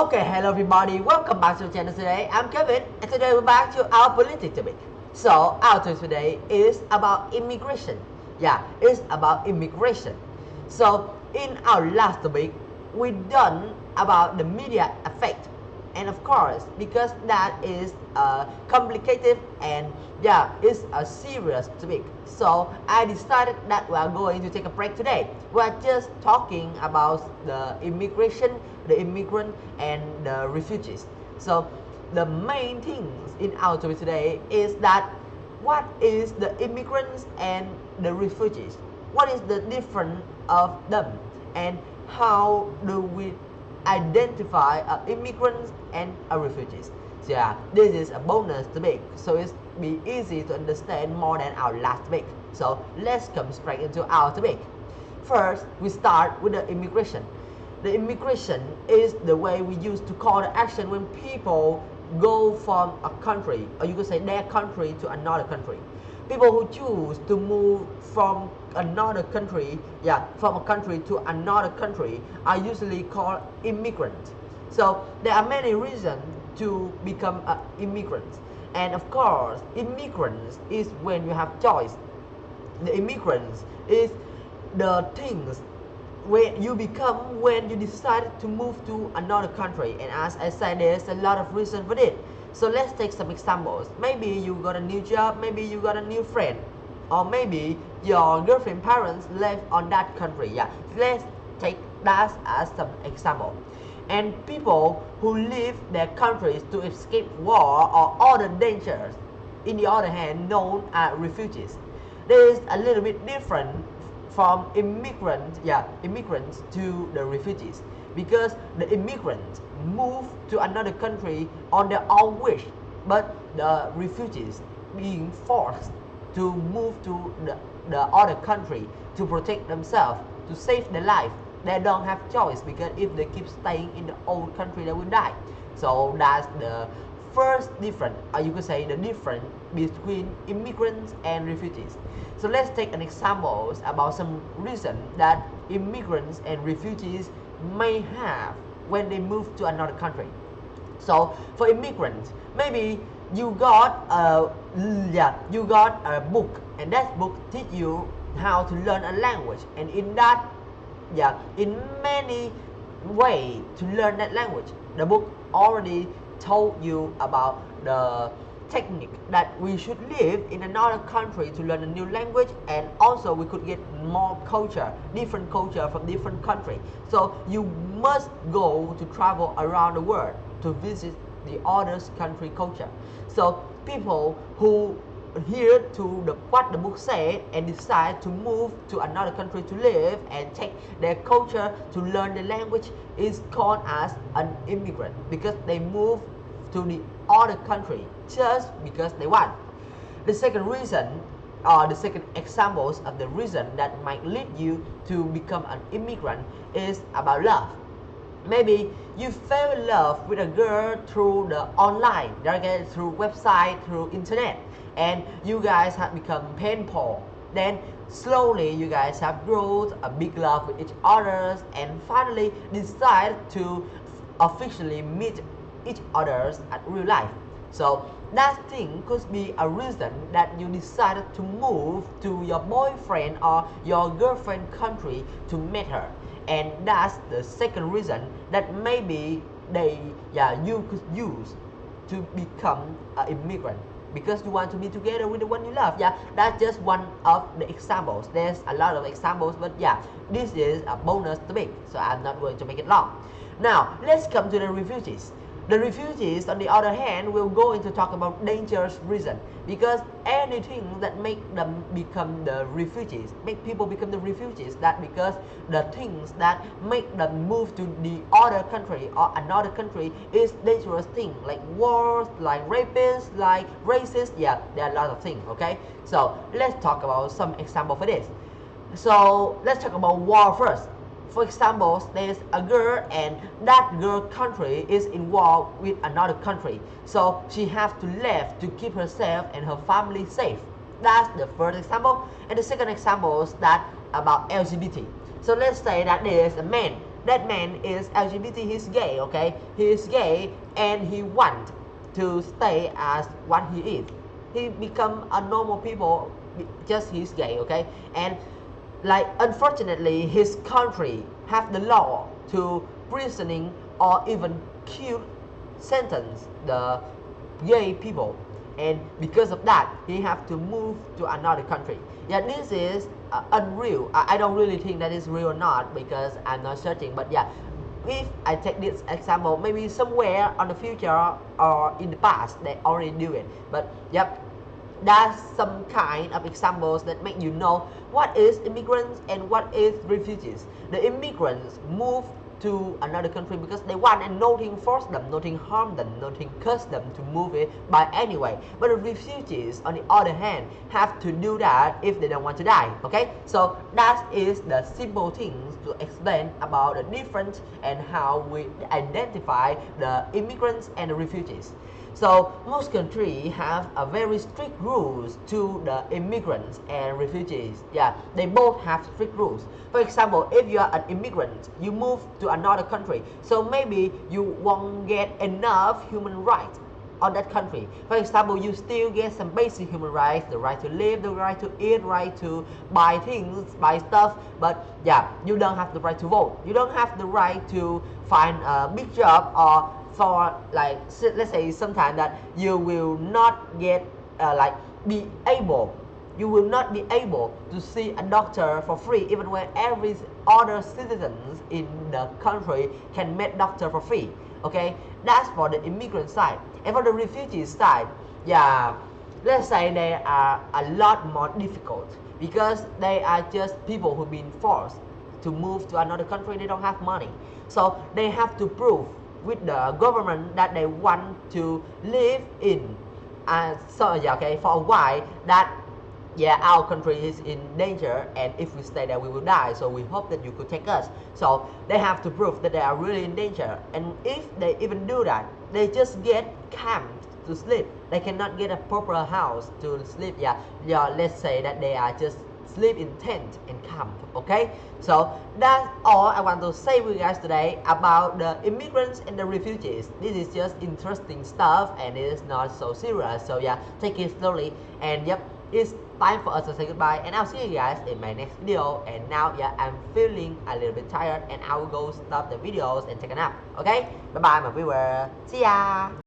Okay, hello everybody, welcome back to the channel today. I'm Kevin, and today we're back to our politics topic. So, our topic today is about immigration. Yeah, it's about immigration. So, in our last topic, we done about the media effect. And of course, because that is complicated and yeah, it's a serious topic. So I decided that we are going to take a break today. We are just talking about the immigration, the immigrant, and the refugees. So the main things in our topic today is that what is the immigrants and the refugees? What is the difference of them? And how do we identify immigrants and refugees? So yeah, this is a bonus topic, so it's be easy to understand more than our last topic. So let's come straight into our topic. First, we start with the immigration. The immigration is the way we use to call the action when people go from a country, or you could say their country, to another country. People who choose to move from another country, from a country to another country, are usually called immigrants. So there are many reasons to become an immigrant. And of course, immigrants is when you have choice. The immigrants is the things when you become when you decide to move to another country. And as I said, there's a lot of reasons for it. So let's take some examples. Maybe you got a new job, maybe you got a new friend, or maybe your girlfriend parents live on that country. Yeah, let's take that as some example. And people who leave their countries to escape war or other dangers, in the other hand, known as refugees. There is a little bit different from immigrants to the refugees, because the immigrants move to another country on their own wish, but the refugees being forced to move to the other country to protect themselves, to save their life. They don't have choice, because if they keep staying in the old country, they will die. So that's the first difference, or you could say the difference between immigrants and refugees. So let's take an example about some reason that immigrants and refugees may have when they move to another country. So for immigrants, maybe you got a book, and that book teach you how to learn a language, and in many ways to learn that language. The book already told you about the technique that we should live in another country to learn a new language, and also we could get more culture, different culture from different country. So you must go to travel around the world to visit the other country culture. So people who hear to what the book said and decide to move to another country to live and take their culture, to learn the language, is called as an immigrant, because they move to the other country just because they want. The second reason, or the second examples of the reason that might lead you to become an immigrant, is about love. Maybe you fell in love with a girl through the online, through website, through internet, and you guys have become pen pal. Then slowly you guys have grown a big love with each other, and finally decide to officially meet each other at real life. So that thing could be a reason that you decided to move to your boyfriend or your girlfriend country to meet her. And that's the second reason that maybe you could use to become an immigrant, because you want to be together with the one you love. Yeah, that's just one of the examples. There's a lot of examples, but yeah, this is a bonus topic, so I'm not going to make it long. Now let's come to the refugees. The refugees, on the other hand, will go into talk about dangerous reason, because anything that make them become the refugees, make people become the refugees, that because the things that make them move to the other country or another country is dangerous thing, like wars, like rapists, like racists. Yeah, there are a lot of things. Okay, so let's talk about some example for this. So let's talk about war first. For example, there's a girl, and that girl country is in war with another country. So she has to leave to keep herself and her family safe. That's the first example. And the second example is that about LGBT. So let's say that there is a man that man is LGBT, he's gay, okay? He is gay and he want to stay as what he is. He become a normal people, just he's gay, okay? And like unfortunately his country have the law to prisoning or even kill sentence the gay people, and because of that he have to move to another country. Yeah, this is unreal. I don't really think that is real or not because I'm not searching, but yeah, if I take this example, maybe somewhere on the future or in the past they already do it, but yep, that's some kind of examples that make you know what is immigrants and what is refugees. The immigrants move to another country because they want, and nothing force them, nothing harm them, nothing curse them to move it by anyway. But the refugees on the other hand have to do that if they don't want to die. Okay, so that is the simple things to explain about the difference and how we identify the immigrants and the refugees. So most countries have a very strict rules to the immigrants and refugees. Yeah, they both have strict rules. For example, if you are an immigrant, you move to another country, so maybe you won't get enough human rights on that country. For example, you still get some basic human rights, the right to live, the right to eat, right to buy things, buy stuff, but yeah, you don't have the right to vote. You don't have the right to find a big job, or for like let's say sometimes that you will not get like be able, you will not be able to see a doctor for free, even when every other citizens in the country can meet doctor for free. Okay, that's for the immigrant side. And for the refugee side, yeah, let's say they are a lot more difficult because they are just people who've been forced to move to another country. They don't have money, so they have to prove with the government that they want to live in so yeah, okay, for a while, that yeah, our country is in danger, and if we stay there we will die, so we hope that you could take us. So they have to prove that they are really in danger, and if they even do that, they just get camped to sleep. They cannot get a proper house to sleep. Yeah, let's say that they are just sleep in tent and camp. Okay, so that's all I want to say with you guys today about the immigrants and the refugees. This is just interesting stuff and it is not so serious, so yeah, take it slowly. And yep, it's time for us to say goodbye, and I'll see you guys in my next video. And now yeah, I'm feeling a little bit tired and I will go stop the videos and take a nap. Okay, bye bye my viewer, see ya.